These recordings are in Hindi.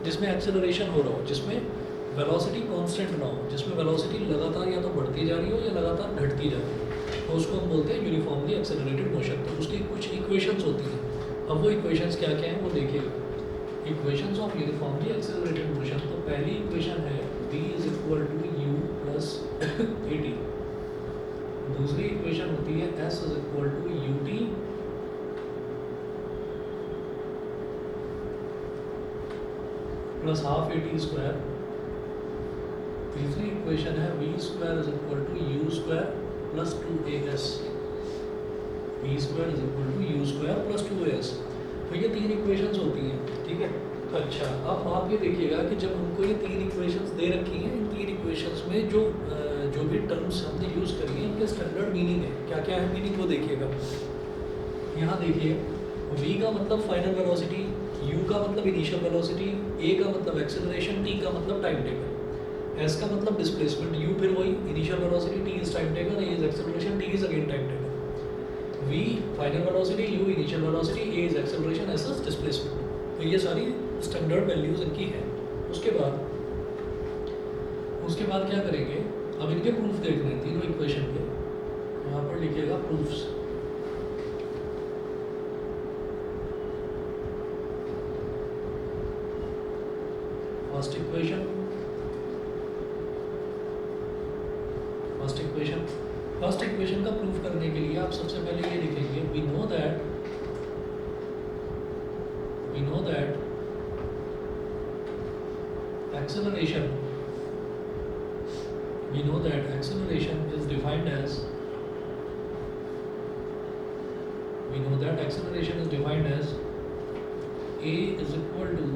जिसमें एक्सेलरेशन हो रहा हो, जिसमें वेलोसिटी कांस्टेंट ना हो, जिसमें वेलोसिटी लगातार या तो बढ़ती जा रही हो या लगातार घटती जा रही हो, तो उसको हम बोलते हैं यूनिफॉर्मली एक्सेलरेटेड मोशन। तो उसकी कुछ इक्वेशंस होती हैं। अब वो इक्वेशंस क्या क्या हैं वो देखिएगा। Equations of uniformly accelerated motion, तो पहली इक्वेशन है v is equal to u plus a t. दूसरी इक्वेशन होती है s is equal to u t plus half a t square. तीसरी इक्वेशन है v square is equal to u square plus two a s. V square is equal to u square plus two a s. तो ये तीन इक्वेशंस होती हैं, ठीक है। तो अच्छा, अब आप ये देखिएगा कि जब हमको ये तीन इक्वेशंस दे रखी हैं, इन तीन इक्वेशंस में जो भी टर्म्स हमने यूज़ करी हैं इनके स्टैंडर्ड मीनिंग है। क्या क्या है मीनिंग वो देखिएगा। यहाँ देखिए, v का मतलब फाइनल वेलोसिटी, u का मतलब इनिशियल वेलोसिटी, a का मतलब एक्सेलरेशन, t का मतलब टाइम टेकन, s का मतलब डिस्प्लेसमेंट, u फिर वही initial velocity, t is time taken, a is acceleration, t is again time taken. v final velocity, u initial velocity, a is acceleration, s is displacement. तो ये सारी स्टैंडर्ड वैल्यूज इनकी हैं। उसके बाद क्या करेंगे, अब इनके प्रूफ देख रहे हैं तीनों इक्वेशन के। यहाँ पर लिखिएगा प्रूफ्स। फर्स्ट इक्वेशन का प्रूफ करने के लिए आप सबसे पहले ये लिखेंगे, we know that acceleration is defined as a is equal to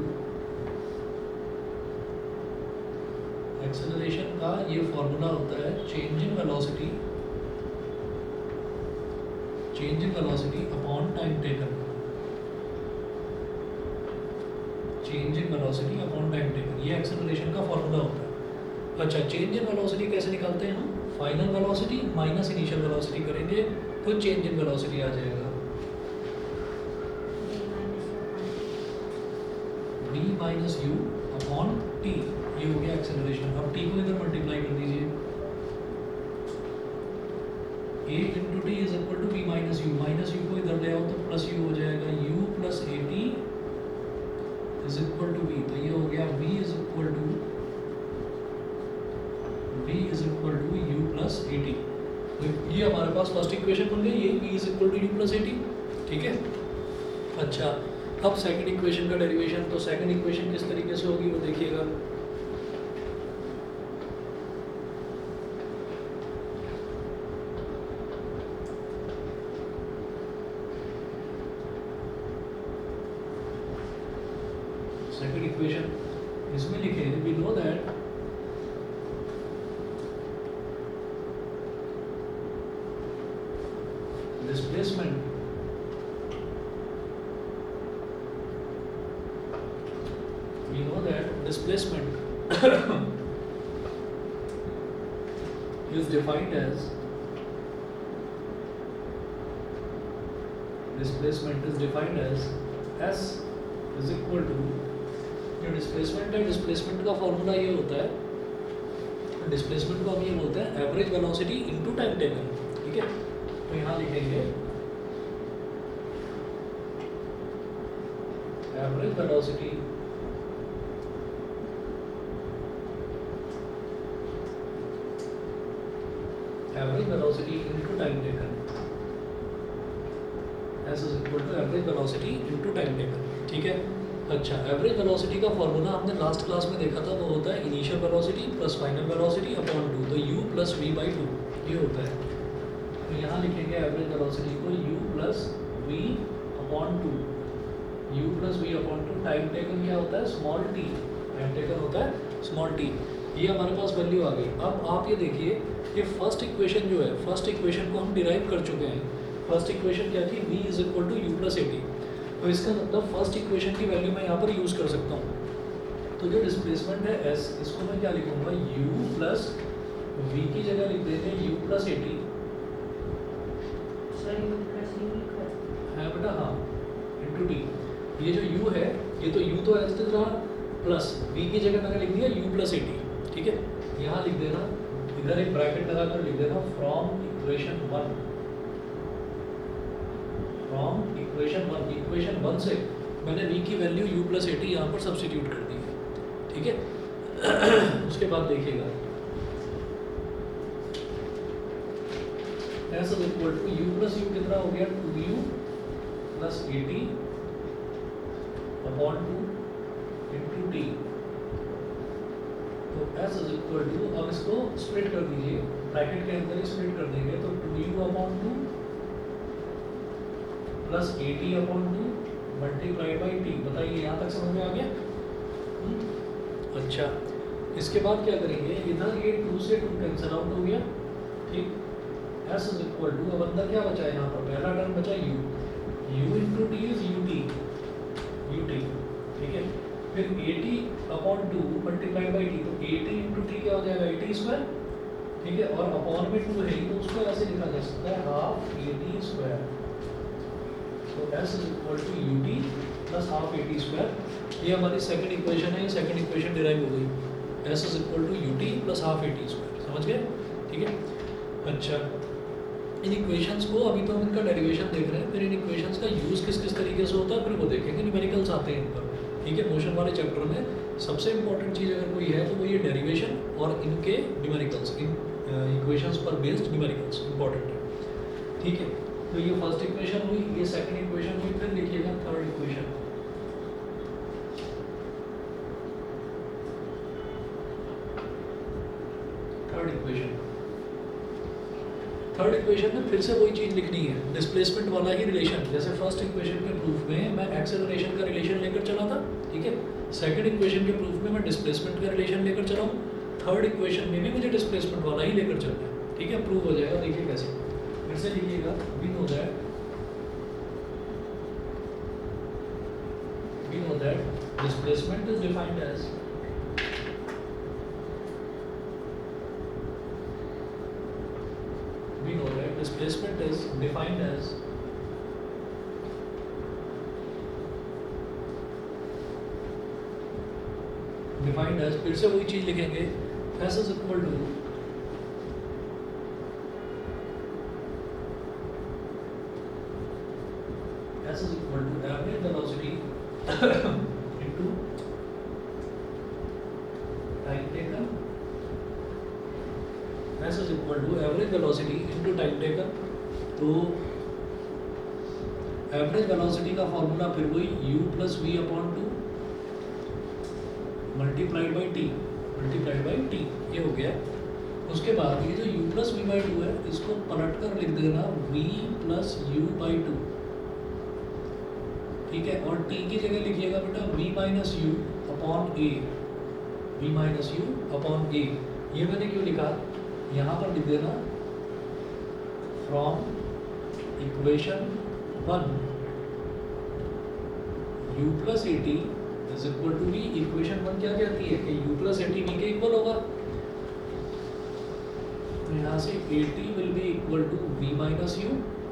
acceleration का ये फॉर्मूला होता है change in velocity upon time taken. Change in velocity upon time taken, ये एक्सेलरेशन का फॉर्मूला होता है। अच्छा, चेंज इन वेलोसिटी कैसे निकालते हैं हम? Final velocity minus initial velocity करेंगे तो चेंज इन वेलोसिटी आ जाएगा v minus u upon T. ये हो गया एक्सेलरेशन। अब टी को इधर मल्टीप्लाई कर दीजिए, a into t is equal to v minus u. Minus u को इधर ले आओ तो प्लस यू हो जाएगा, u plus a t is equal to v। तो ये हो गया v is equal to u plus a t. तो ये हमारे पास फर्स्ट इक्वेशन बन गई, ये v is equal to u plus a t, ठीक है। अच्छा, अब सेकंड इक्वेशन का डेरिवेशन। तो सेकंड इक्वेशन किस तरीके से होगी वो देखिएगा। सेकंड इक्वेशन इसमें लिखे, we know that displacement is defined as s is equal to, जो डिस्प्लेसमेंट है, डिस्प्लेसमेंट का फॉर्मूला ये होता है, डिस्प्लेसमेंट को हम ये बोलते हैं average velocity into time taken, ठीक है। तो यहाँ लिखेंगे average velocity into time taken, s is equal to average velocity into time taken, ठीक है। अच्छा, एवरेज वेलोसिटी का फॉर्मूला हमने लास्ट क्लास में देखा था, वो होता है initial velocity plus final velocity upon 2, तो u प्लस v बाई 2 ये होता है। तो यहाँ लिखेंगे एवरेज वेलोसिटी को u plus v upon 2, time taken क्या होता है? Small t। टाइम टेकन होता है स्मॉल t। ये हमारे पास वैल्यू आ गई। अब आप ये देखिए, ये फर्स्ट इक्वेशन जो है, फर्स्ट इक्वेशन को हम डिराइव कर चुके हैं। फर्स्ट इक्वेशन क्या थी? v is equal to u plus a t. तो इसका मतलब फर्स्ट इक्वेशन की वैल्यू मैं यहाँ पर यूज़ कर सकता हूँ। तो जो डिस्प्लेसमेंट है s, इसको मैं क्या लिखूँगा? u प्लस v की जगह लिख देते हैं u प्लस ए टी है बेटा, हाँ, इंटू टी। ये जो u है, ये तो u तो ऐसे रहा, प्लस v की जगह मैंने लिख दिया u प्लस ए टी, ठीक है। यहाँ लिख देना, इधर एक ब्रैकेट लगाकर लिख देना फ्रॉम इक्वेशन वन से मैंने v की value u plus a T यहाँ पर सब्सटीट्यूट कर दी है, ठीक है। उसके बाद देखिएगा s is equal to u plus u कितना हो गया 2u plus a t upon 2 into t. तो एस इज इक्वल टू, अब इसको स्प्लिट कर दीजिए, ब्रैकेट के अंदर ही स्प्लिट कर देंगे, तो 2u upon 2 plus a t upon 2 multiplied by T. बताइए यहाँ तक समझ में आ गया? अच्छा, इसके बाद क्या करेंगे, इधर ये 2 से 2 कैंसिल आउट हो गया, ठीक। एस इज इक्वल टू, अब अंदर क्या बचा है यहाँ पर, पहला टर्म बचा u into t is ut, ठीक है। फिर ए t upon 2 multiplied by T, तो ए टी इंटू टी क्या हो जाएगा, ए टी स्क्वायर, ठीक है। और अपॉन में 2 है तो उसको ऐसे लिखा जा सकता है हाफ ए टी स्क्वायर। तो s is equal to u t plus half a t square. ये हमारी सेकंड इक्वेशन है, ये सेकंड इक्वेशन डिराइव हो गई, s is equal to u t plus half a t square. समझ गए? ठीक है। अच्छा, इन इक्वेशंस को अभी तो हम इनका डेरिवेशन देख रहे हैं, फिर इन इक्वेशंस का यूज़ किस किस तरीके से होता है फिर वो देखेंगे, न्यूमेरिकल्स आते हैं इन पर, ठीक है। मोशन वाले चैप्टर में सबसे इंपॉर्टेंट चीज़ अगर कोई है तो वो ये डेरिवेशन और इनके न्यूमेरिकल्स, इन इक्वेशंस पर बेस्ड न्यूमेरिकल्स इंपॉर्टेंट है, ठीक है। तो ये फर्स्ट इक्वेशन हुई, ये सेकंड इक्वेशन हुई, फिर लिखिएगा थर्ड इक्वेशन। थर्ड इक्वेशन में फिर से वही चीज़ लिखनी है, डिस्प्लेसमेंट वाला ही रिलेशन। जैसे फर्स्ट इक्वेशन के प्रूफ में मैं एक्सेलरेशन का रिलेशन लेकर चला था, ठीक है। सेकंड इक्वेशन के प्रूफ में मैं डिस्प्लेसमेंट का रिलेशन लेकर चला हूँ, थर्ड इक्वेशन में भी मुझे डिस्प्लेसमेंट वाला ही लेकर चलना है, ठीक है। प्रूव हो जाएगा, देखिए कैसे, फिर से लिखिएगा, we know that displacement is defined as displacement is defined as फिर से वही चीज लिखेंगे, s is equal to average velocity into time taken, s is equal to average velocity into time taken। तो एवरेज वेलोसिटी का फॉर्मूला फिर वही u plus v upon 2 multiplied by t, ये हो गया। उसके बाद ये जो u प्लस वी बाई 2 है, इसको पलट कर लिख देना v प्लस यू बाई 2, ठीक है। और t की जगह लिखिएगा बेटा v minus u upon a। ये मैंने क्यों लिखा, यहाँ पर लिख देना from equation 1 u plus a t is equal to v. Equation 1 क्या कहती है कि u plus a t v के इक्वल होगा, तो यहाँ से a t will be equal to v minus u.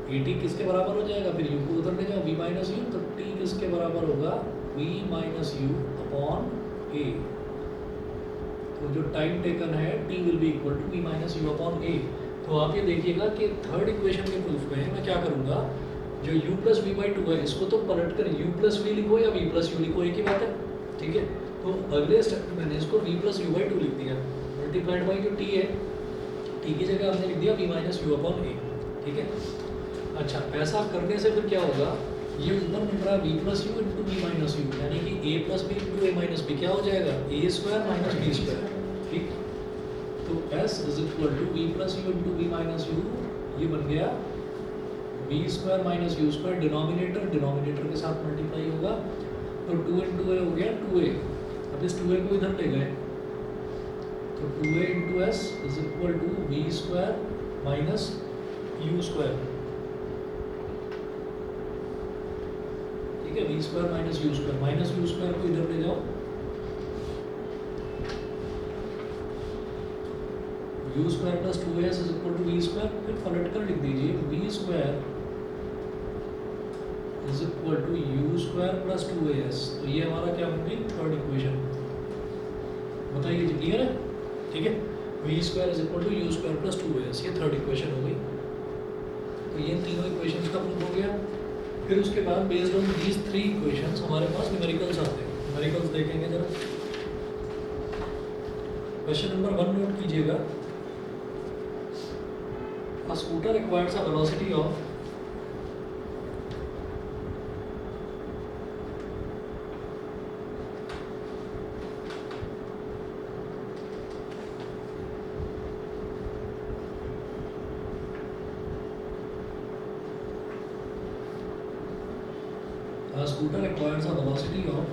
A t किसके बराबर हो जाएगा, फिर u को उधर ले जाओ, वी माइनस यू, तो t किसके बराबर होगा, v minus u upon a. तो जो टाइम टेकन है t will be equal to v minus u upon a. तो आप ये देखिएगा कि थर्ड इक्वेशन के प्रूफ में मैं क्या करूँगा, जो u प्लस वी बाई 2 है, इसको तो पलट कर u प्लस वी लिखो या v प्लस यू लिखो, एक ही बात है, ठीक है। तो अगले स्टेप में मैंने इसको v प्लस यू बाई 2 लिख दिया, मल्टीप्लाइड बाई जो t है, t की जगह हमने लिख दिया v माइनस यू अपॉन ए, ठीक है। अच्छा, ऐसा करने से फिर क्या होगा, ये ऊपर मिल रहा है v plus u into v minus u, यानी कि a plus b into a minus b, क्या हो जाएगा a square minus b square, ठीक। तो s is equal to v plus u into v minus u, ये बन गया v square minus u square, denominator के साथ मल्टीप्लाई होगा, तो 2 इंटू ए हो गया 2a। अब इस 2a को इधर ले गए, तो 2a into s is equal to v square minus u square, ठीक है। V square minus u square को इधर ले जाओ, u square plus 2s is equal to v square, फिर पलट कर लिख दीजिए v square is equal to u square plus 2as। तो ये हमारा क्या बन गई, थर्ड इक्वेशन। बताइए जी, क्लियर है? ठीक है, v square is equal to u square plus 2as, ये थर्ड इक्वेशन हो गई। तो ये तीनों इक्वेशंस का प्रूफ हो गया। फिर उसके बाद बेस्ड ऑन दीज 3 इक्वेशंस हमारे पास न्यूमेरिकल्स आते हैं। न्यूमेरिकल्स देखेंगे जरा। क्वेश्चन नंबर 1 नोट कीजिएगा। A scooter requires a velocity of a scooter requires a velocity of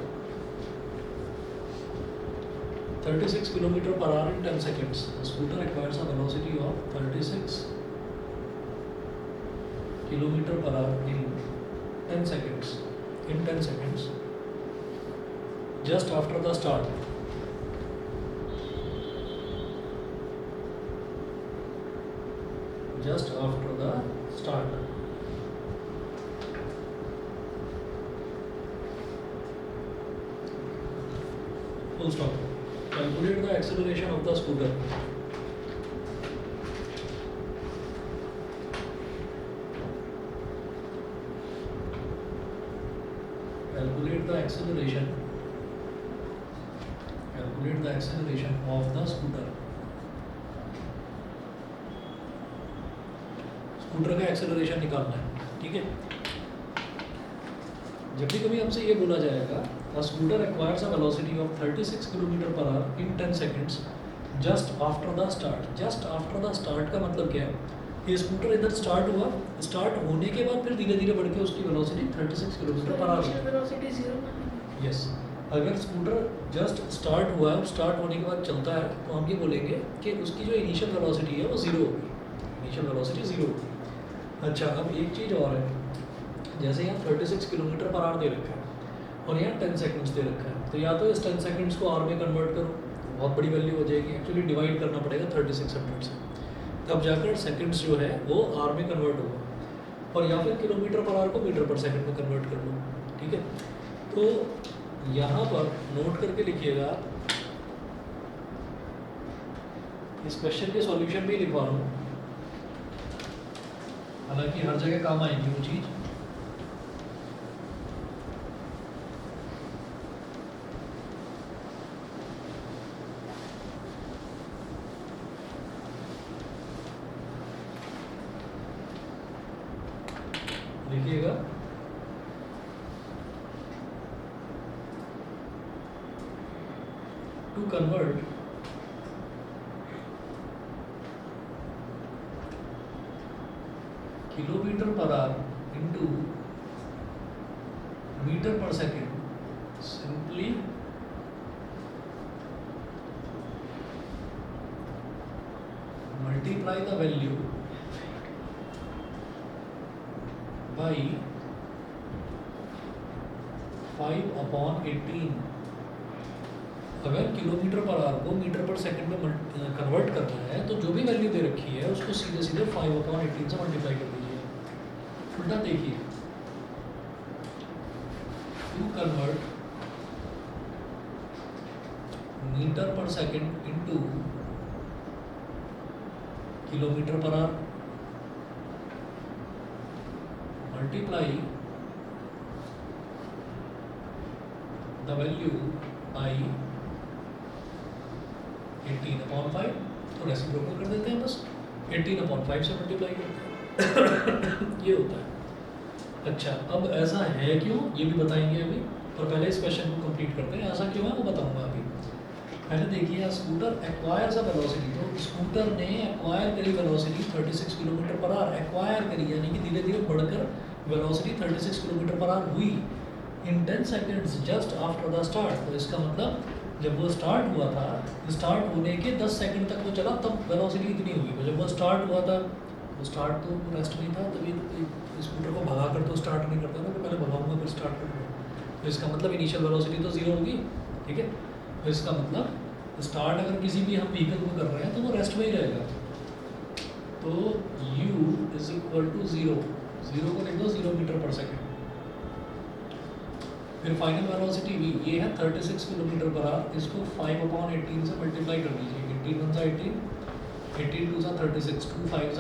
36 km per hour in 10 seconds. A scooter requires a velocity of 36 km per hour in 10 seconds. In 10 seconds, just after the start. Just after the start. Full stop. Calculate the acceleration of the scooter. Calculate the acceleration. Calculate the acceleration of the scooter. Scooter का एक्सेलरेशन निकालना है, ठीक है। जब भी कभी हमसे ये बोला जाएगा a scooter requires a velocity of 36 km per hour in 10 seconds just after the start. Just after the start का मतलब क्या है कि स्कूटर इधर स्टार्ट हुआ, स्टार्ट होने के बाद फिर धीरे धीरे बढ़ के उसकी velocity 36 km per hour. Yes, अगर स्कूटर जस्ट स्टार्ट हुआ है, स्टार्ट होने के बाद चलता है, तो हम ये बोलेंगे कि उसकी जो इनिशियल वेलोसिटी है वो जीरो होगी। इनिशियल वेलोसिटी जीरो होगी। अच्छा, अब एक चीज़ और है, जैसे यहाँ 36 km पर आवर दे रखा है और यहाँ 10 सेकंड्स दे रखा है, तो या तो इस 10 सेकंड्स को आवर में कन्वर्ट करो, बहुत बड़ी वैल्यू हो जाएगी। एक्चुअली डिवाइड करना पड़ेगा 3600 से, तब जाकर सेकंड्स जो है वो आवर में कन्वर्ट होगा, और या फिर किलोमीटर पर आवर को मीटर पर सेकंड में कन्वर्ट कर लो, ठीक है। तो यहाँ पर नोट करके लिखिएगा, इस क्वेश्चन के सॉल्यूशन भी लिखवा रहा हूँ, हालांकि हर जगह काम आएगी वो चीज़। देखिएगा, to convert kilometre per hour into metre per second, simply multiply the value by 5/18। अगर किलोमीटर पर आवर को मीटर पर सेकंड में कन्वर्ट करना है, तो जो भी वैल्यू दे रखी है उसको सीधे सीधे 5/18 से मल्टीप्लाई कर दीजिए। उल्टा देखिए, to convert metre per second into kilometre per our multiply the value by 18/5, तो रेसिप्रोकल कर देते हैं, बस 18/5 से मल्टीप्लाई करते हैं। ये होता है। अच्छा, अब ऐसा है क्यों, ये भी बताएंगे अभी, और पहले इस क्वेश्चन को कंप्लीट करते हैं। ऐसा क्यों है वो बताऊंगा अभी। पहले देखिए, स्कूटर एक्वायर्स अ वेलोसिटी, तो स्कूटर ने एक्वायर करी velocity 36 km per hour, acquire करी यानी कि धीरे धीरे बढ़कर वेलोसिटी 36 km पर आवर हुई इन 10 seconds just after the start. तो इसका मतलब जब वो स्टार्ट हुआ था, स्टार्ट होने के 10 सेकंड तक वो चला, तब वेलोसिटी इतनी हुई। तो जब वो स्टार्ट हुआ था, वो स्टार्ट तो रेस्ट नहीं था, तभी स्कूटर को भगा कर तो स्टार्ट नहीं करता ना, कि पहले भगाऊंगा फिर स्टार्ट करूँगा। तो इसका मतलब इनिशियल वेलोसिटी तो जीरो होगी, ठीक है। तो इसका मतलब स्टार्ट अगर किसी भी हम व्हीकल को कर रहे हैं तो वो रेस्ट में ही रहेगा। तो u इज इक्वल टू 0, 0 को लिख दो 0 मीटर पर सेकेंड। फिर फाइनल वेलोसिटी v ये है 36 किलोमीटर पर आवर, इसको 5/18 से मल्टीप्लाई कर दीजिए। 18 1 18, 18 2 36, 2 5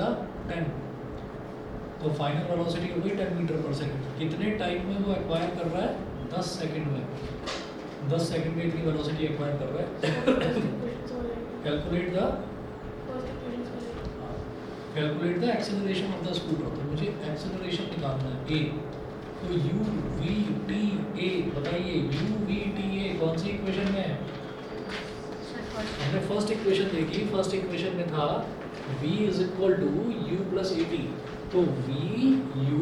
10, तो फाइनल वेलोसिटी हो गई 10 मीटर पर सेकंड। कितने टाइम में वो एक्वायर कर रहा है? 10 सेकंड में। 10 सेकंड में इतनी वेलोसिटी एक्वायर कर रहा है। Calculate the acceleration of the scooter. तो मुझे एक्सेलरेशन निकालना है ए, तो यू वी टी ए, बताइए यू वी टी ए कौन सी इक्वेशन में है? हमने फर्स्ट इक्वेशन देखी, फर्स्ट इक्वेशन में था v is equal to u plus a t. तो v u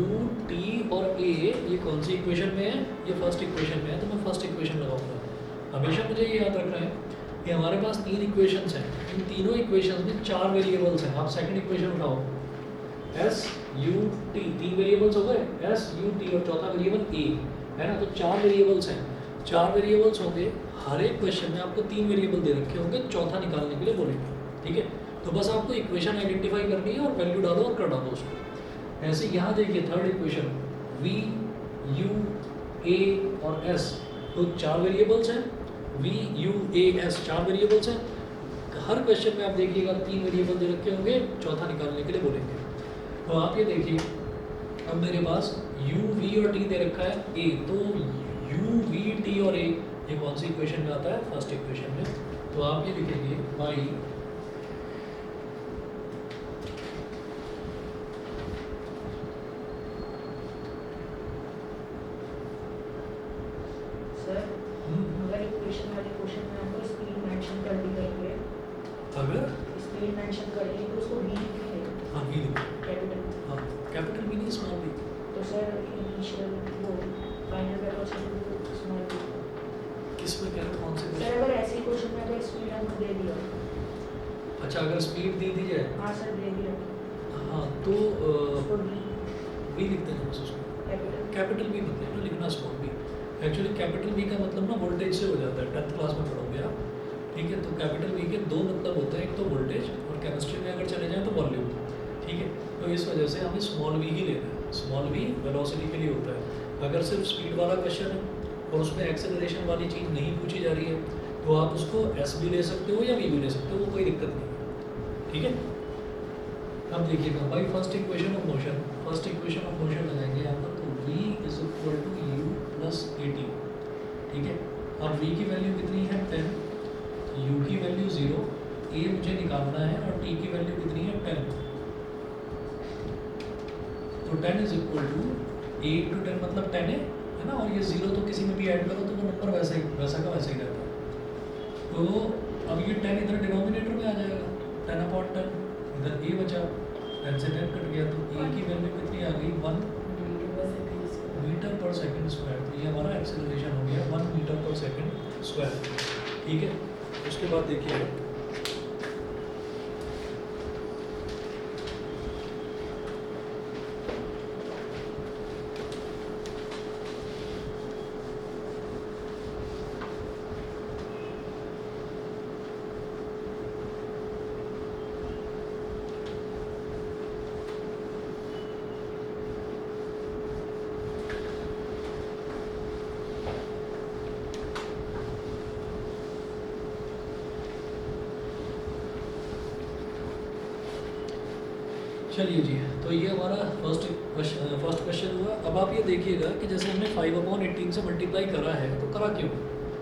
t और a ये कौन सी इक्वेशन में है? ये फर्स्ट इक्वेशन में है, तो मैं फर्स्ट इक्वेशन लगाऊंगा। हमेशा मुझे ये याद रखना है कि हमारे पास 3 इक्वेशंस हैं, इन तीनों इक्वेशंस में 4 वेरिएबल्स हैं। आप सेकंड इक्वेशन उठाओ, s u t, 3 वेरिएबल्स हो गए, s u t और चौथा वेरिएबल a है ना। तो 4 वेरिएबल्स हैं, 4 वेरिएबल्स होंगे। हर एक क्वेश्चन में आपको 3 वेरिएबल दे रखे होंगे, चौथा निकालने के लिए बोलेंगे, ठीक है। तो बस आपको इक्वेशन आइडेंटिफाई करनी है और वैल्यू डालो और कर डालो उसको। ऐसे यहाँ देखिए third equation v u a और s, तो 4 वेरिएबल्स हैं, v u a s 4 variables हैं। हर क्वेश्चन में आप देखिएगा 3 वेरिएबल दे रखे होंगे, चौथा निकालने के लिए बोलेंगे। तो आप ये देखिए, अब मेरे पास u v और t दे रखा है a, तो u v t और a ये कौन सी इक्वेशन में आता है? फर्स्ट इक्वेशन में। तो आप ये लिखेंगे y अगर इक्वेशन वाले क्वेश्चन में हमको स्पीड मेंशन कर दी गई है, अगर स्पीड मेंशन कर दी तो उसको v लिखेंगे। हाँ v लिखो, कैपिटल, हाँ कैपिटल v नहीं स्मॉल v। तो सर इनिशियल वो फाइनल वेलोसिटी स्मॉल v। किस में कह रहे हो? कौन से सर अगर ऐसे क्वेश्चन में अगर स्पीड हमको दे दिया, अच्छा अगर स्पीड दे दी जाए, हाँ सर दे दिया, हाँ तो उसको v लिखते हैं बस उसको, कैपिटल। कैपिटल v मत लेना, लिखना small v। Actually capital v का मतलब ना वोल्टेज से हो जाता है, 10th क्लास में पढ़ोगे आप, ठीक है। तो कैपिटल v के 2 मतलब होते हैं, एक तो वोल्टेज और केमिस्ट्री में अगर चले जाएँ तो वॉल्यूम, ठीक है। तो इस वजह से हमें स्मॉल v ही लेना है। स्मॉल v वेलोसिटी के लिए होता है। अगर सिर्फ स्पीड वाला क्वेश्चन है और उसमें एक्सेलरेशन वाली चीज़ नहीं पूछी जा रही है, तो आप उसको s भी ले सकते हो या v भी ले सकते हो, वो कोई दिक्कत नहीं है, ठीक है। अब देखिएगा भाई first equation of motion, first equation of motion लगाएंगे यहाँ पर, तो v is equal to u plus a t, ठीक है। अब v की वैल्यू कितनी है? 10, u की वैल्यू 0, a मुझे निकालना है और t की वैल्यू कितनी है? 10। तो 10 इज इक्वल टू 8 to 10 मतलब 10 है ना, और ये 0 तो किसी में भी ऐड करो तो वो नंबर वैसा का वैसा ही रहता है। तो अब ये 10 इधर डिनोमिनेटर में आ जाएगा, 10/10, इधर a बचा, 10 से 10 कट गया, तो a की वैल्यू कितनी आ गई? 1 मीटर पर सेकंड स्क्वायर। तो ये हमारा एक्सेलरेशन हो गया 1 मीटर पर सेकंड स्क्वायर, ठीक है। उसके बाद देखिए चलिए जी, तो ये हमारा फर्स्ट क्वेश्चन हुआ। अब आप ये देखिएगा कि जैसे हमने 5/18 से मल्टीप्लाई करा है, तो करा क्यों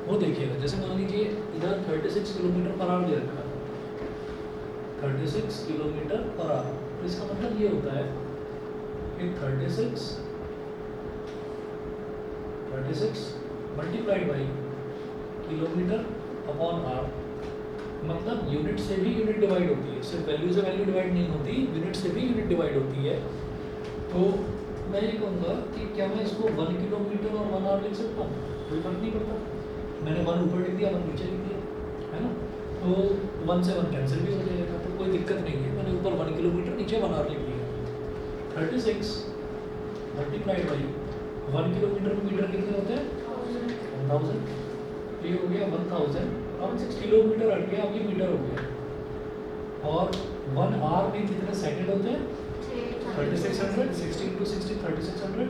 वो देखिएगा। जैसे मान लीजिए इधर 36 किलोमीटर पर आवर दे रखा है, 36 किलोमीटर पर आवर, तो इसका मतलब ये होता है कि 36 multiplied by kilometre upon hour, मतलब यूनिट से भी यूनिट डिवाइड होती है, सिर्फ वैल्यू से वैल्यू डिवाइड नहीं होती, यूनिट से भी यूनिट डिवाइड होती है। तो मैं ये कहूँगा कि क्या मैं इसको 1 किलोमीटर और 1 आवर लिख सकता हूँ? कोई फर्क नहीं पड़ता, मैंने 1 ऊपर लिख दिया 1 नीचे लिख दिया, है ना। तो 1 से 1 कैंसिल भी हो जाएगा, तो कोई दिक्कत नहीं है। मैंने ऊपर 1 किलोमीटर नीचे 1 आवर लिख दिया। 36 मल्टीप्लाइड बाई 1 किलोमीटर में मीटर कितने होते हैं? 1000। ये हो गया 1000, अब 6 किलोमीटर हट गया, अब ये मीटर हो गया। और 1 आवर में कितने सेकंड होते हैं? 3600, 16 into 60 3600,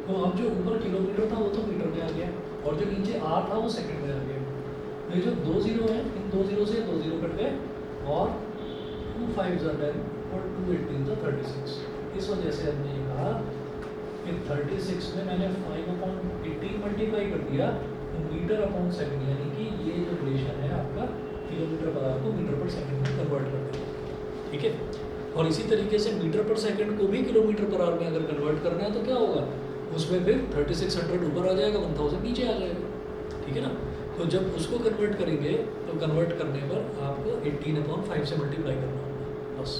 तो अब जो ऊपर किलोमीटर था वो तो मीटर में आ गया, और जो नीचे आर था वो सेकंड में आ गया। तो ये जो 2 जीरो है, इन 2 जीरो से 2 जीरो कट गए, और 2 5 10 और 2 18 36। इस वजह से हमने ये कहा कि 36 में मैंने 5/18 मल्टीप्लाई कर दिया तो मीटर अपॉन सेकंड, यानी कि ये जो रिलेशन है आपका किलोमीटर पर आवर को मीटर पर सेकंड में कन्वर्ट कर देगा। ठीक है, और इसी तरीके से मीटर पर सेकंड को भी किलोमीटर पर आवर में अगर कन्वर्ट करना है तो क्या होगा, उसमें फिर 3600 ऊपर आ जाएगा, 1000 नीचे आ जाएगा। ठीक है ना, तो जब उसको कन्वर्ट करेंगे तो कन्वर्ट करने पर आपको 18/5 से मल्टीप्लाई करना होगा बस।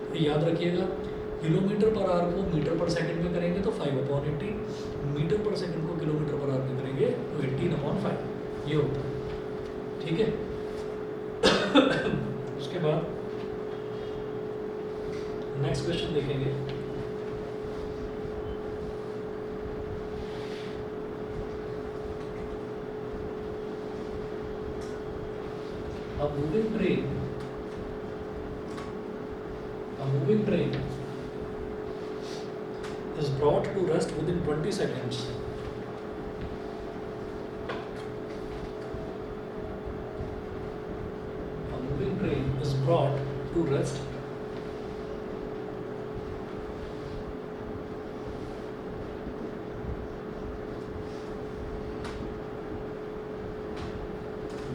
तो याद रखिएगा, किलोमीटर पर आवर को मीटर पर सेकंड में करेंगे तो 5/18, मीटर पर सेकंड को किलोमीटर पर आवर में करेंगे तो 18/5 ये होता है। ठीक है उसके बाद नेक्स्ट क्वेश्चन देखेंगे। A moving train is brought to rest within 20 seconds. A moving train is brought to rest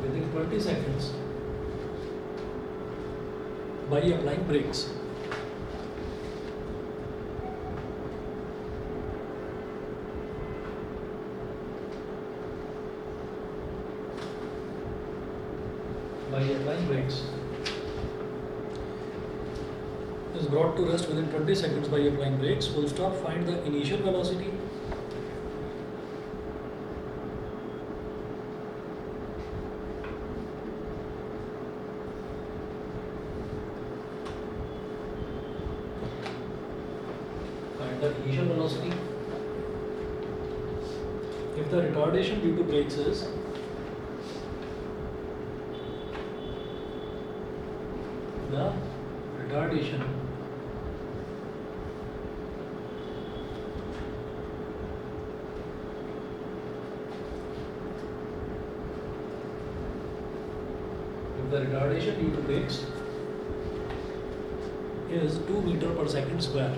within 20 seconds by applying brakes. By applying brakes is brought to rest within 20 seconds by applying brakes. Full stop. Find the initial velocity. Find the initial velocity. If the retardation due to brakes is the retardation due to brakes is 2 meter per second square.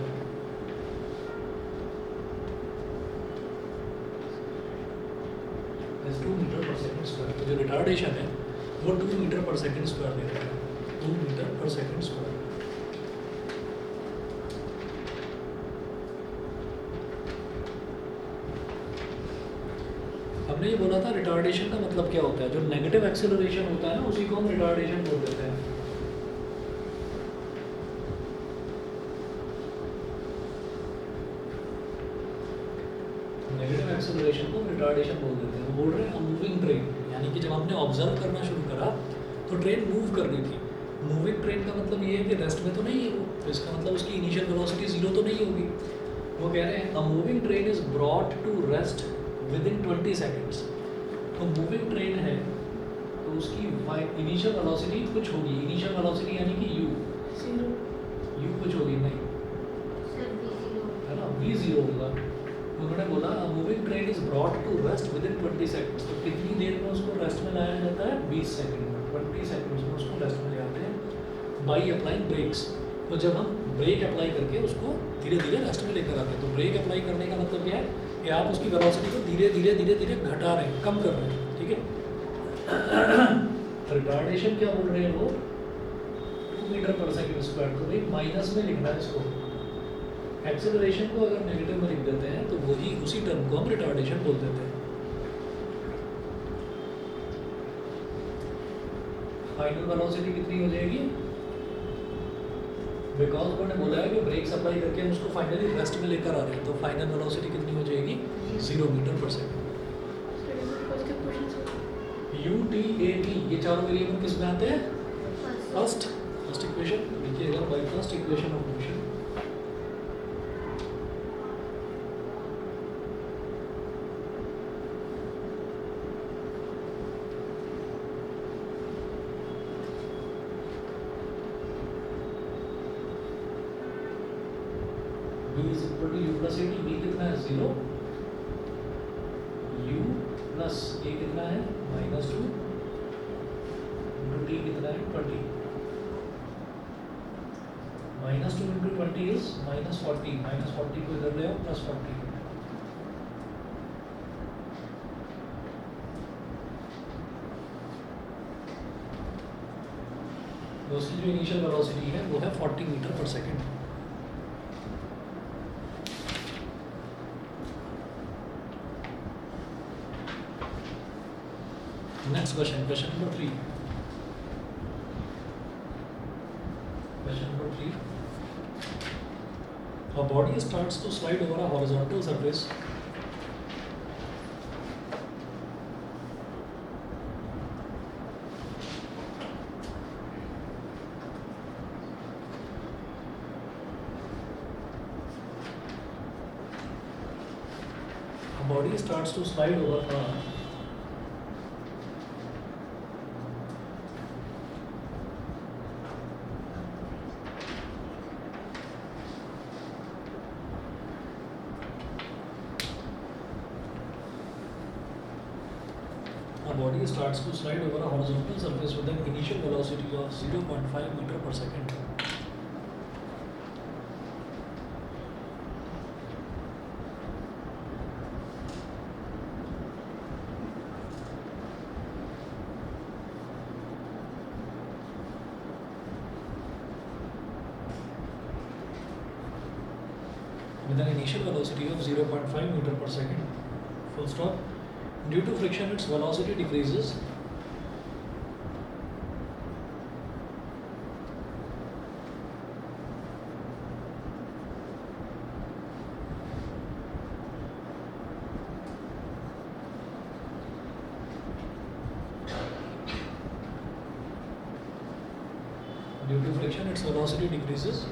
Is 2 meter per second square. तो जो रिटार्डेशन है वो 2 मीटर पर सेकंड स्क्वायर दे रहा है, 2 मीटर पर सेकंड स्क्वायर। हमने ये बोला था रिटार्डेशन का मतलब क्या होता है, जो नेगेटिव एक्सेलरेशन होता है ना उसी को हम रिटार्डेशन बोल देते हैं। नेगेटिव एक्सेलरेशन को रिटार्डेशन बोल देते हैं। बोल रहे हैं मूविंग ट्रेन, यानी कि जब हमने ऑब्जर्व करना शुरू करा तो ट्रेन मूव कर रही थी। मूविंग ट्रेन का मतलब ये है कि रेस्ट में तो नहीं है वो, तो इसका मतलब उसकी इनिशियल वेलोसिटी 0 तो नहीं होगी। वो कह रहे हैं a moving train is brought to rest within 20 seconds. तो मूविंग ट्रेन है तो उसकी इनिशियल वेलोसिटी कुछ होगी, इनिशियल वेलोसिटी यानी कि यू कुछ होगी नहीं है ना, v0 होगा। उन्होंने बोला moving train is brought to rest within 20 seconds. तो कितनी देर में उसको रेस्ट में लाया जाता है, 20 सेकेंड में, 20 सेकेंड्स में उसको रेस्ट में ले आते हैं बाई अप्लाइंग ब्रेक्स। तो जब हम ब्रेक अप्लाई करके उसको धीरे धीरे रेस्ट में लेकर आते हैं। तो ब्रेक अप्लाई करने का मतलब क्या है कि आप उसकी वेलोसिटी को धीरे धीरे धीरे धीरे घटा रहे हैं, कम कर रहे हैं। ठीक है, रिटार्डेशन क्या बोल रहे हैं वो, 2 मीटर पर सेकंड स्क्वायर। तो भाई माइनस में लिखना है इसको। एक्सेलरेशन को अगर नेगेटिव में लिख देते हैं तो वही उसी टर्म को हम रिटार्डेशन बोल देते हैं। फाइनल वेलोसिटी कितनी हो जाएगी, बिकॉज उन्होंने बोला है कि ब्रेक्स अप्लाई करके हम उसको फाइनली रेस्ट में लेकर आ रहे हैं। तो फाइनल वेलोसिटी कितनी हो जाएगी, 0 metre per second. U t a v ये चारों वेरिएबल किस में आते हैं, फर्स्ट इक्वेशन लिखिएगा, by first equation of motion. v is equal to u plus a t. v कितना है, 0, प्लस ये कितना है -2 इंटू टी कितना है 20, -2 इंटू 20 इज -40, -40 को इधर ले आओ +40। तो उसकी जो इनिशियल वेलोसिटी है वो है 40 metre per second. Next question, question number 3। Question number 3, a body starts to slide over a horizontal surface a body starts to slide over a horizontal surface with an initial velocity of 0.5 meter per second. With an initial velocity of 0.5 meter per second, full stop. Due to friction, its velocity decreases. Due to friction, its velocity decreases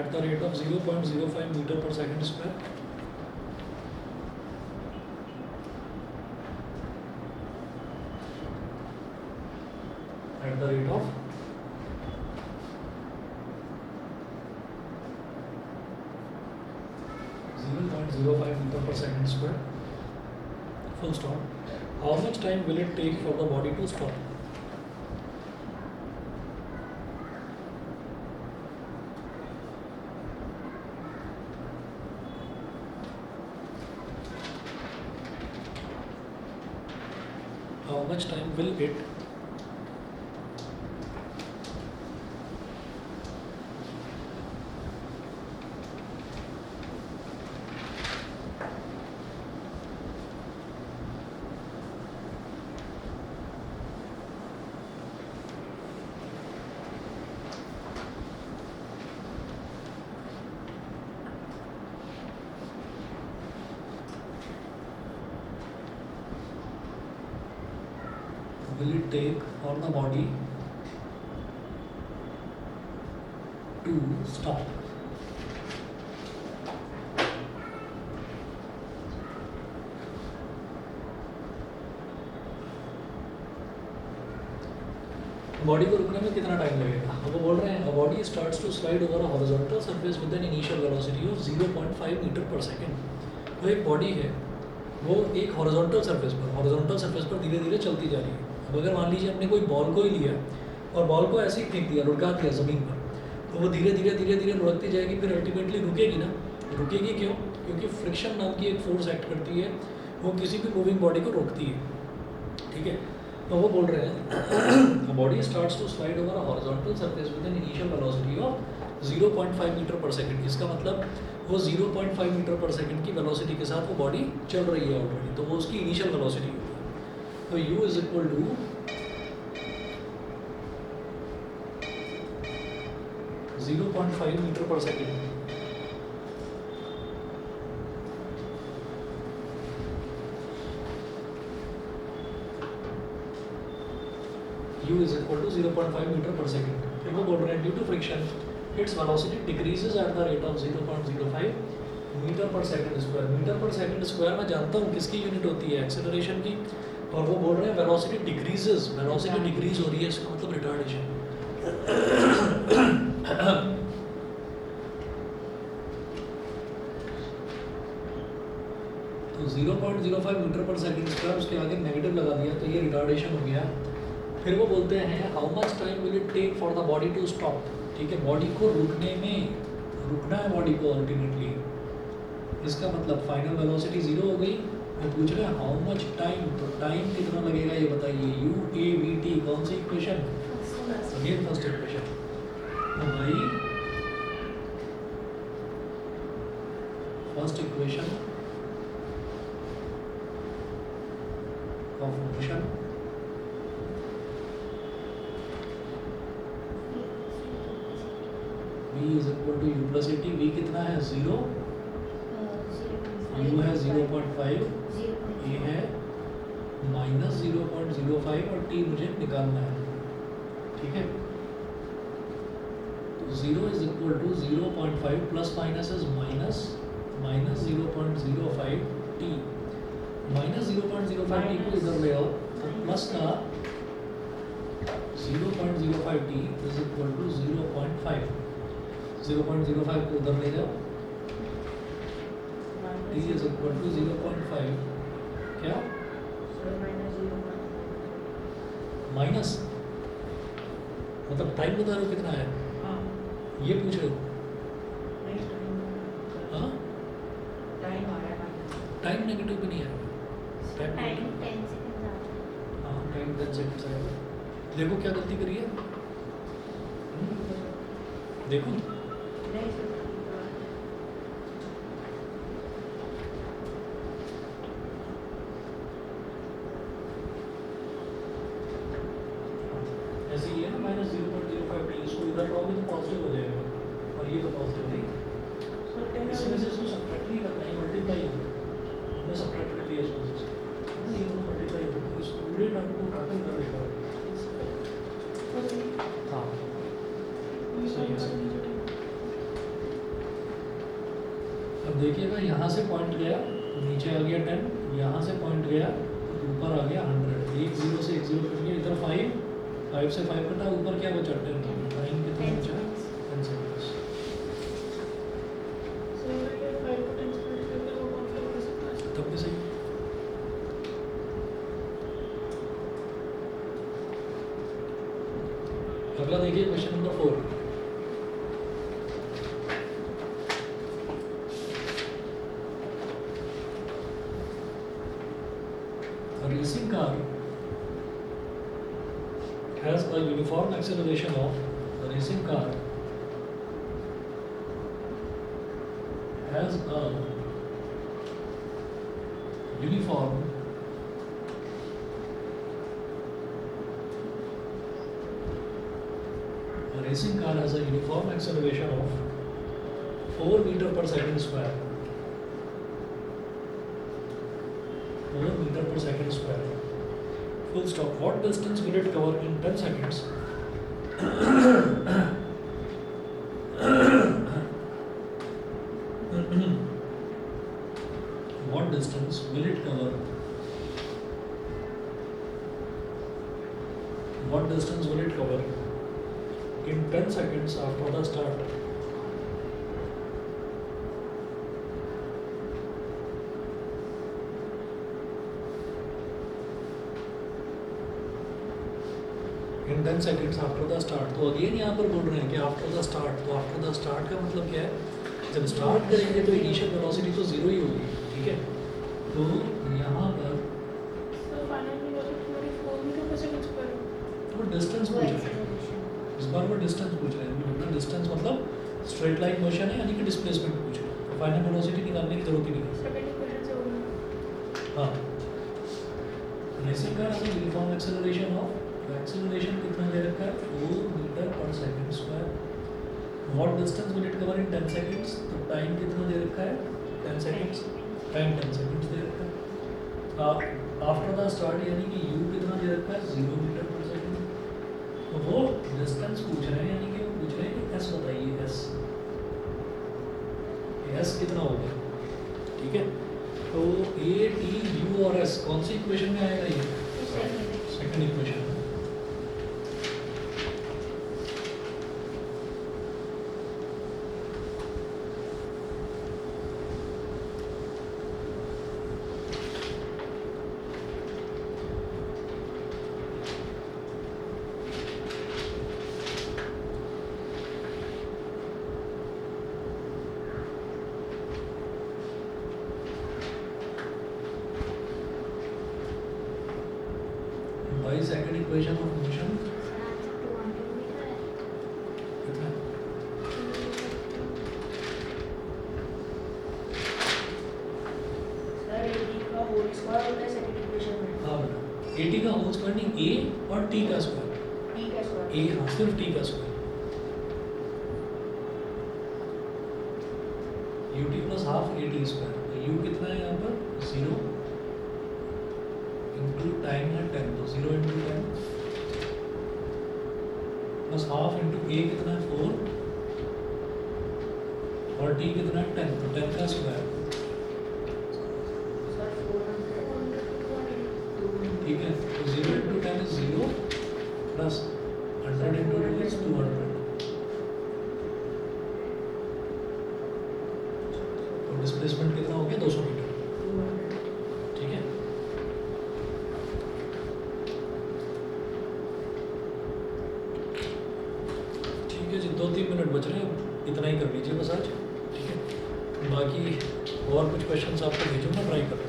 at the rate of 0.05 meter per second square. At the rate of 0.05 meter per second square. Full stop. How much time will it take for the body to stop? How much time will it take for the body to stop? Body को रुकने में कितना टाइम लगेगा? अब वो बोल रहे हैं body starts to slide over a horizontal surface with an initial velocity of 0.5 metre per second. तो एक बॉडी है वो एक हॉरिजॉन्टल सरफेस पर धीरे धीरे चलती जा रही है। अब अगर मान लीजिए आपने कोई बॉल को ही लिया और बॉल को ऐसे ही फेंक दिया, लुढ़का दिया ज़मीन पर, तो वो धीरे धीरे लुढ़कती जाएगी, फिर अल्टीमेटली रुकेगी ना। रुकेगी क्यों? क्योंकि फ्रिक्शन नाम की एक फोर्स एक्ट करती है, वो किसी भी मूविंग बॉडी को रोकती है। ठीक है, तो वो बोल रहे हैं body starts to slide over a horizontal surface with an initial velocity of 0.5 metre per second. इसका मतलब वो 0.5 मीटर पर सेकंड की वेलोसिटी के साथ वो बॉडी चल रही है ऑलरेडी, तो वो उसकी इनिशियल वेलोसिटी होगी। तो u is equal to 0.5 metre per second u is equal to 0.5 metre per second. फिर वो बोल रहे हैं due to friction its velocity decreases at the rate of 0.05 metre per second square. Metre per second square मैं जानता हूँ किसकी यूनिट होती है, एक्सेलरेशन की। और वो बोल रहे हैं वेलोसिटी डिक्रीजेज, वेलोसिटी डिक्रीज हो रही है, इसका मतलब रिटार्डेशन। तो 0.05 मीटर पर सेकंड स्क्वायर, उसके आगे नेगेटिव लगा दिया तो ये रिटार्डेशन हो गया। फिर वो बोलते हैं how much time will it take for the body to stop, ठीक है, बॉडी को रुकने में, रुकना है बॉडी को अल्टीमेटली। इसका मतलब फाइनल वेलोसिटी 0 हो गई। वो पूछ रहे हैं हाउ मच टाइम, तो टाइम कितना लगेगा ये बताइए। यू ए वी टी कौन सी इक्वेशन, अगेन फर्स्ट इक्वेशन। तो भाई first equation of motion v is equal to u plus a t. V कितना है 0, यू है 0.5, ये है -0.05 और टी मुझे निकालना है, ठीक है। तो 0 is equal to 0.5 plus minus is minus -0.05 t. -0.05 t को इधर ले आओ तो प्लस का 0.05 टी इज इक्वल टू 0.5। 0.05 को उधर ले जाओ, टी इज इक्वल टू 0.5 क्या माइनस, मतलब टाइम बता रहे हो कितना है, ये पूछ रहे हो। हाँ टाइम नेगेटिव भी नहीं है, टाइम 10 सेकंड आता हाँ टाइम 10 सेकंड्स आएगा। देखो क्या गलती करी है, देखो ऐसे ही है ना, -0.05 टी, इसको इधर लाओगे तो पॉजिटिव हो जाएगा और ये तो पॉजिटिव नहीं, इसमें से इसको सब्ट्रैक्ट नहीं करना है, मल्टीप्लाई होगा। हमने सब्ट्रैक्ट कर दिया इसमें से, ये तो मल्टीप्लाई होगा, इस पूरे टर्म को उठाकर इधर लिखा है। हाँ सही है। अब देखिएगा यहाँ से पॉइंट गया तो नीचे आ गया 10, यहाँ से पॉइंट गया तो ऊपर आ गया 100। एक 0 से एक 0 कट गया, इधर 5 से 5 कटा, ऊपर क्या बचा 10, टाइम कितना बचा 10 सेकंड्स। तब भी सही। अगला देखिए question number 4। A racing car has a uniform acceleration of, the racing car has a uniform racing car has a uniform acceleration of 4 meter per second square. 4 meter per second square. Full stop. What distance will it cover in 10 seconds? What distance will it cover? What distance will it cover in 10 seconds after the start? In 10 seconds after the start. तो अगेन यहाँ पर बोल रहे हैं कि आफ्टर द स्टार्ट, तो आफ्टर द स्टार्ट का मतलब क्या है, जब स्टार्ट करेंगे तो इनिशियल वेलोसिटी तो 0 ही होगी, ठीक है। तो यहाँ पर वो डिस्टेंस पूछ रहे हैं, इस बार वो डिस्टेंस पूछ रहे हैं। डिस्टेंस मतलब स्ट्रेट लाइन मोशन है, यानी कि डिस्प्लेसमेंट पूछ रहे हैं, तो फाइनल वेलोसिटी निकालने की जरूरत ही नहीं है। हाँ रेसिंग कार है यूनिफॉर्म एक्सेलरेशन ऑफ, एक्सेलरेशन कितना दे रखा है 4 metre per second square. What distance will it cover in 10 seconds, तो टाइम कितना दे रखा है 10 सेकंड्स, टाइम 10 सेकंड्स दे रखा है। आफ्टर द स्टार्ट यानी कि यू कितना दे रखा है 0 मीटर पर सेकंड। तो वो डिस्टेंस पूछ रहे हैं, यानी कि वो पूछ रहे हैं कि एस बताइए, एस कितना होगा, ठीक है। तो ए टी यू और एस कौन सी इक्वेशन में आएगा, ये second equation. Second equation of motion answer 200 metre है। कितना है? सर 80 का होल स्क्वायर होता है सेकंड इक्वेशन में। हाँ बेटा 80 का होल स्क्वायर नहीं, a और t का स्क्वायर। टी का स्क्वायर। a हाँ सिर्फ t का square. ut plus half at square, तो u कितना है यहाँ पर 0 इंटू टाइम है 10, तो 0 into 10 plus half into a कितना है 4 और t कितना है 10, तो 10 का स्क्वायर। सर 400 ठीक है, तो 0 into 10 is 0 plus 100 into 2 is 200। तो डिस्प्लेसमेंट कितना हो गया 200 मीटर। ठीक है, ठीक है जी, 2-3 मिनट बच रहे हैं, इतना ही कर लीजिए बस आज। ठीक है, बाकी और कुछ क्वेश्चंस आपको भेजूंगा, ट्राई करो।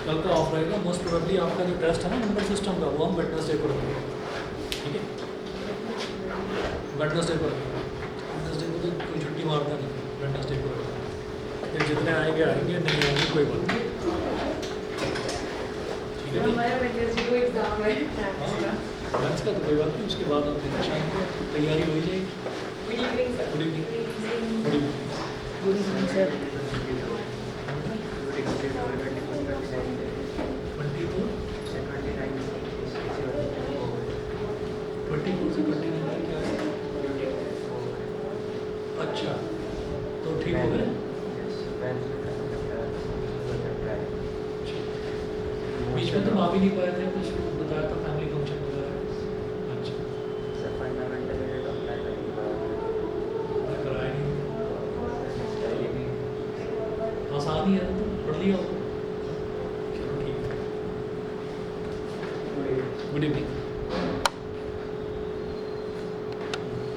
कल का ऑफ रहेगा मोस्ट प्रोबेबली, आपका जो टेस्ट है ना नंबर सिस्टम का, वो हम वेडनेसडे को रखेंगे। ठीक है, वेडनेसडे को रखेंगे। वेडनेसडे को तो कोई छुट्टी मारता नहीं, वेडनेसडे को रखेंगे। फिर जितने आएंगे आएंगे, नहीं आएंगे कोई बात नहीं। ठीक है जी, हमारा वेडनेसडे को एग्जाम है लंच का तो कोई बात नहीं, उसके बाद आप दिन शाम को तैयारी हो ही जाएगी। Good evening sir. Good evening. Good evening. Good evening sir. 24 से 29 का क्या है? अच्छा, तो ठीक हो गए। बीच में तो आ भी नहीं पाए थे, कुछ बताया था फैमिली फंक्शन वगैरह। अच्छा, मैं कराया नहीं, आसान ही है तो पढ़ लिया हो। चलो ठीक है, गुड इवनिंग।